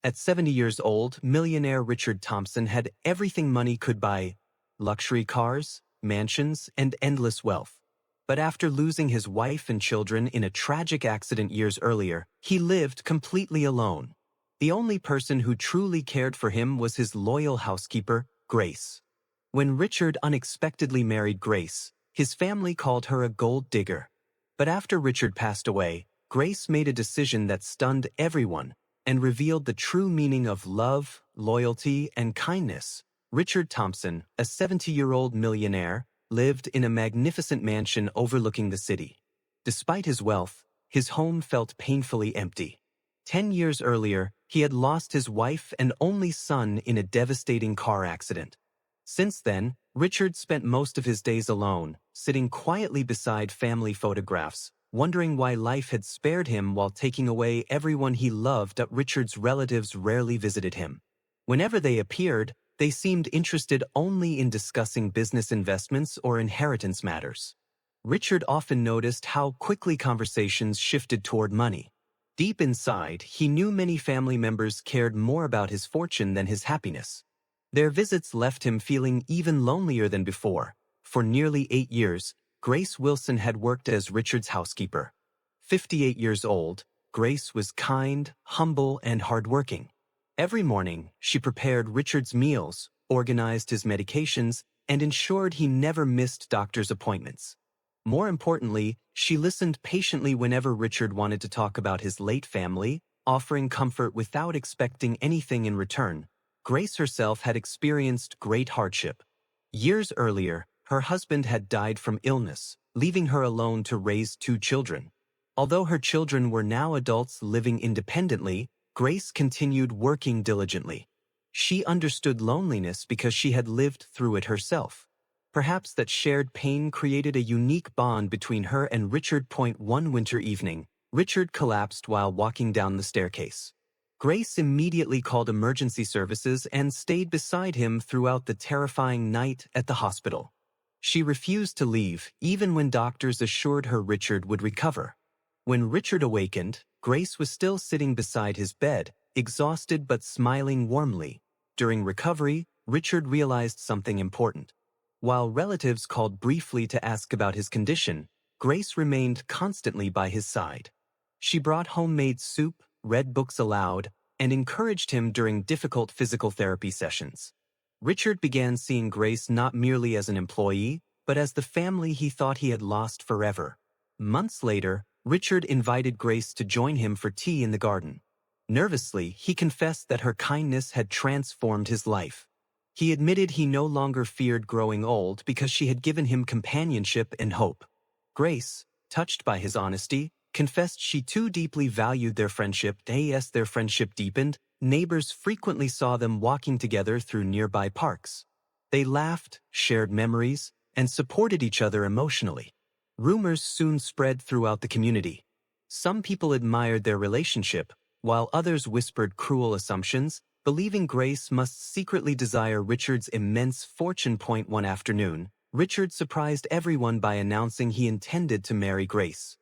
At 70 years old, millionaire Richard Thompson had everything money could buy: luxury cars, mansions, and endless wealth. But after losing his wife and children in a tragic accident years earlier, he lived completely alone. The only person who truly cared for him was his loyal housekeeper, Grace. When Richard unexpectedly married Grace, his family called her a gold digger. But after Richard passed away, Grace made a decision that stunned everyone and revealed the true meaning of love, loyalty, and kindness. Richard Thompson, a 70-year-old millionaire, lived in a magnificent mansion overlooking the city. Despite his wealth, his home felt painfully empty. 10 years earlier, he had lost his wife and only son in a devastating car accident. Since then, Richard spent most of his days alone, sitting quietly beside family photographs, wondering why life had spared him while taking away everyone he loved. Richard's relatives rarely visited him. Whenever they appeared, they seemed interested only in discussing business investments or inheritance matters. Richard often noticed how quickly conversations shifted toward money. Deep inside, he knew many family members cared more about his fortune than his happiness. Their visits left him feeling even lonelier than before. For nearly 8 years, Grace Wilson had worked as Richard's housekeeper. 58 years old, Grace was kind, humble, and hardworking. Every morning, she prepared Richard's meals, organized his medications, and ensured he never missed doctor's appointments. More importantly, she listened patiently whenever Richard wanted to talk about his late family, offering comfort without expecting anything in return. Grace herself had experienced great hardship. Years earlier, her husband had died from illness, leaving her alone to raise 2 children. Although her children were now adults living independently, Grace continued working diligently. She understood loneliness because she had lived through it herself. Perhaps that shared pain created a unique bond between her and Richard. One winter evening, Richard collapsed while walking down the staircase. Grace immediately called emergency services and stayed beside him throughout the terrifying night at the hospital. She refused to leave, even when doctors assured her Richard would recover. When Richard awakened, Grace was still sitting beside his bed, exhausted but smiling warmly. During recovery, Richard realized something important. While relatives called briefly to ask about his condition, Grace remained constantly by his side. She brought homemade soup, read books aloud, and encouraged him during difficult physical therapy sessions. Richard began seeing Grace not merely as an employee, but as the family he thought he had lost forever. Months later, Richard invited Grace to join him for tea in the garden. Nervously, he confessed that her kindness had transformed his life. He admitted he no longer feared growing old because she had given him companionship and hope. Grace, touched by his honesty, confessed she too deeply valued their friendship. As their friendship deepened, neighbors frequently saw them walking together through nearby parks. They laughed, shared memories, and supported each other emotionally. Rumors soon spread throughout the community. Some people admired their relationship, while others whispered cruel assumptions, believing Grace must secretly desire Richard's immense fortune. One afternoon, Richard surprised everyone by announcing he intended to marry Grace.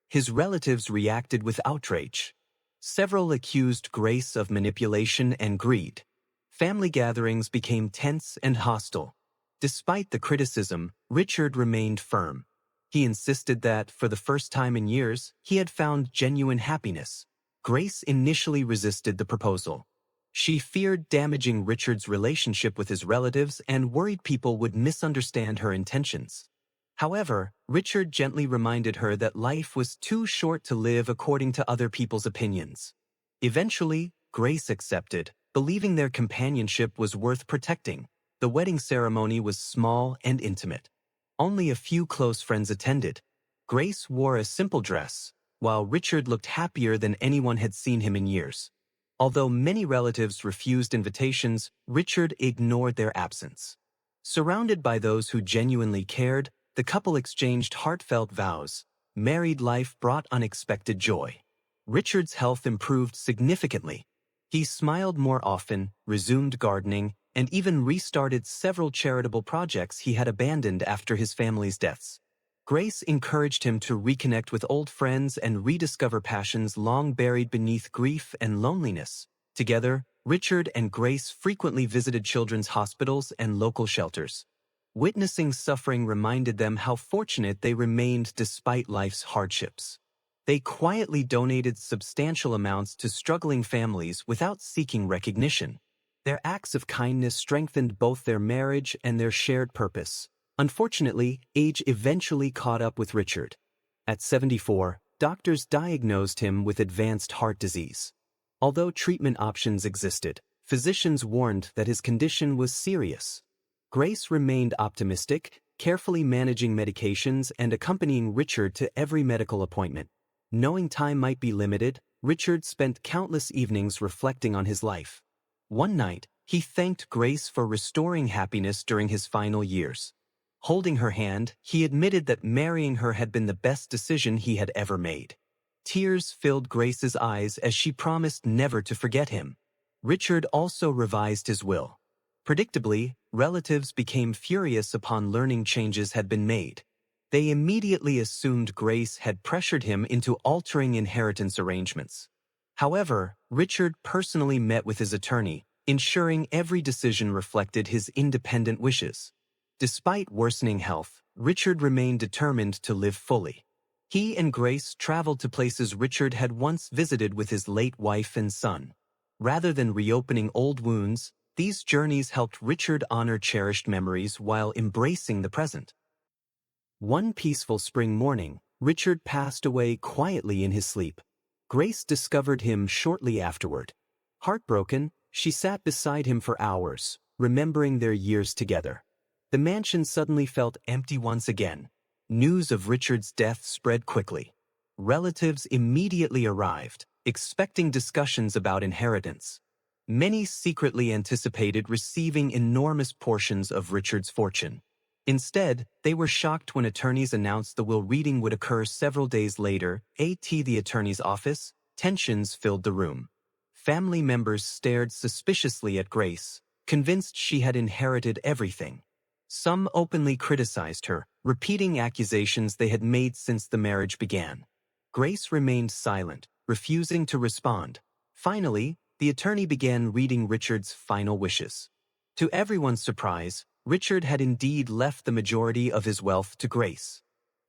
His relatives reacted with outrage. Several accused Grace of manipulation and greed. Family gatherings became tense and hostile. Despite the criticism, Richard remained firm. He insisted that, for the first time in years, he had found genuine happiness. Grace initially resisted the proposal. She feared damaging Richard's relationship with his relatives and worried people would misunderstand her intentions. However, Richard gently reminded her that life was too short to live according to other people's opinions. Eventually, Grace accepted, believing their companionship was worth protecting. The wedding ceremony was small and intimate. Only a few close friends attended. Grace wore a simple dress, while Richard looked happier than anyone had seen him in years. Although many relatives refused invitations, Richard ignored their absence. Surrounded by those who genuinely cared, the couple exchanged heartfelt vows. Married life brought unexpected joy. Richard's health improved significantly. He smiled more often, resumed gardening, and even restarted several charitable projects he had abandoned after his family's deaths. Grace encouraged him to reconnect with old friends and rediscover passions long buried beneath grief and loneliness. Together, Richard and Grace frequently visited children's hospitals and local shelters. Witnessing suffering reminded them how fortunate they remained despite life's hardships. They quietly donated substantial amounts to struggling families without seeking recognition. Their acts of kindness strengthened both their marriage and their shared purpose. Unfortunately, age eventually caught up with Richard. At 74, doctors diagnosed him with advanced heart disease. Although treatment options existed, physicians warned that his condition was serious. Grace remained optimistic, carefully managing medications and accompanying Richard to every medical appointment. Knowing time might be limited, Richard spent countless evenings reflecting on his life. One night, he thanked Grace for restoring happiness during his final years. Holding her hand, he admitted that marrying her had been the best decision he had ever made. Tears filled Grace's eyes as she promised never to forget him. Richard also revised his will. Predictably, relatives became furious upon learning changes had been made. They immediately assumed Grace had pressured him into altering inheritance arrangements. However, Richard personally met with his attorney, ensuring every decision reflected his independent wishes. Despite worsening health, Richard remained determined to live fully. He and Grace traveled to places Richard had once visited with his late wife and son. Rather than reopening old wounds, these journeys helped Richard honor cherished memories while embracing the present. One peaceful spring morning, Richard passed away quietly in his sleep. Grace discovered him shortly afterward. Heartbroken, she sat beside him for hours, remembering their years together. The mansion suddenly felt empty once again. News of Richard's death spread quickly. Relatives immediately arrived, expecting discussions about inheritance. Many secretly anticipated receiving enormous portions of Richard's fortune. Instead, they were shocked when attorneys announced the will reading would occur several days later. At the attorney's office, tensions filled the room. Family members stared suspiciously at Grace, convinced she had inherited everything. Some openly criticized her, repeating accusations they had made since the marriage began. Grace remained silent, refusing to respond. Finally, the attorney began reading Richard's final wishes. To everyone's surprise, Richard had indeed left the majority of his wealth to Grace.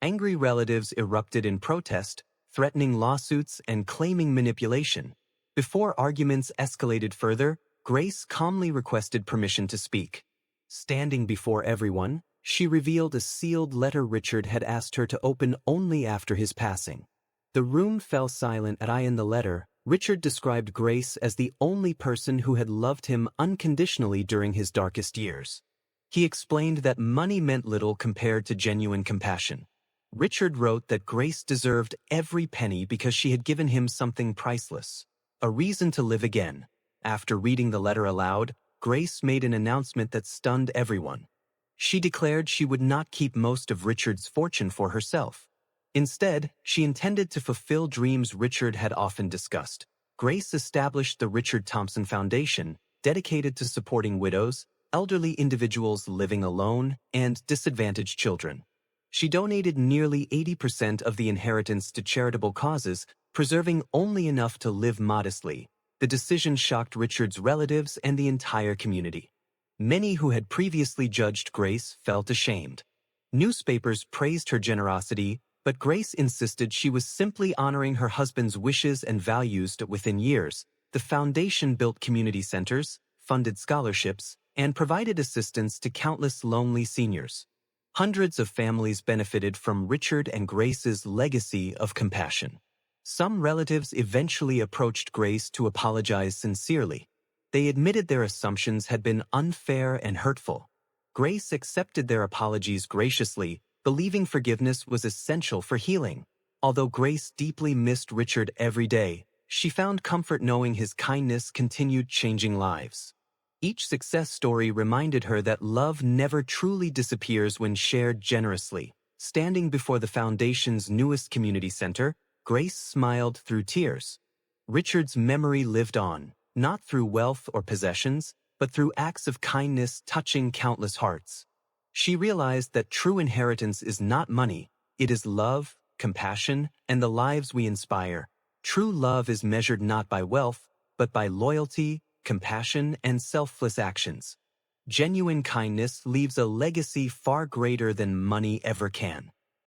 Angry relatives erupted in protest, threatening lawsuits and claiming manipulation. Before arguments escalated further, Grace calmly requested permission to speak. Standing before everyone, she revealed a sealed letter Richard had asked her to open only after his passing. The room fell silent. In the letter, Richard described Grace as the only person who had loved him unconditionally during his darkest years. He explained that money meant little compared to genuine compassion. Richard wrote that Grace deserved every penny because she had given him something priceless, a reason to live again. After reading the letter aloud, Grace made an announcement that stunned everyone. She declared she would not keep most of Richard's fortune for herself. Instead, she intended to fulfill dreams Richard had often discussed. Grace established the Richard Thompson Foundation, dedicated to supporting widows, elderly individuals living alone, and disadvantaged children. She donated nearly 80% of the inheritance to charitable causes, preserving only enough to live modestly. The decision shocked Richard's relatives and the entire community. Many who had previously judged Grace felt ashamed. Newspapers praised her generosity, but Grace insisted she was simply honoring her husband's wishes and values. Within years, the foundation built community centers, funded scholarships, and provided assistance to countless lonely seniors. Hundreds of families benefited from Richard and Grace's legacy of compassion. Some relatives eventually approached Grace to apologize sincerely. They admitted their assumptions had been unfair and hurtful. Grace accepted their apologies graciously, believing forgiveness was essential for healing. Although Grace deeply missed Richard every day, she found comfort knowing his kindness continued changing lives. Each success story reminded her that love never truly disappears when shared generously. Standing before the Foundation's newest community center, Grace smiled through tears. Richard's memory lived on, not through wealth or possessions, but through acts of kindness touching countless hearts. She realized that true inheritance is not money, it is love, compassion, and the lives we inspire. True love is measured not by wealth, but by loyalty, compassion, and selfless actions. Genuine kindness leaves a legacy far greater than money ever can.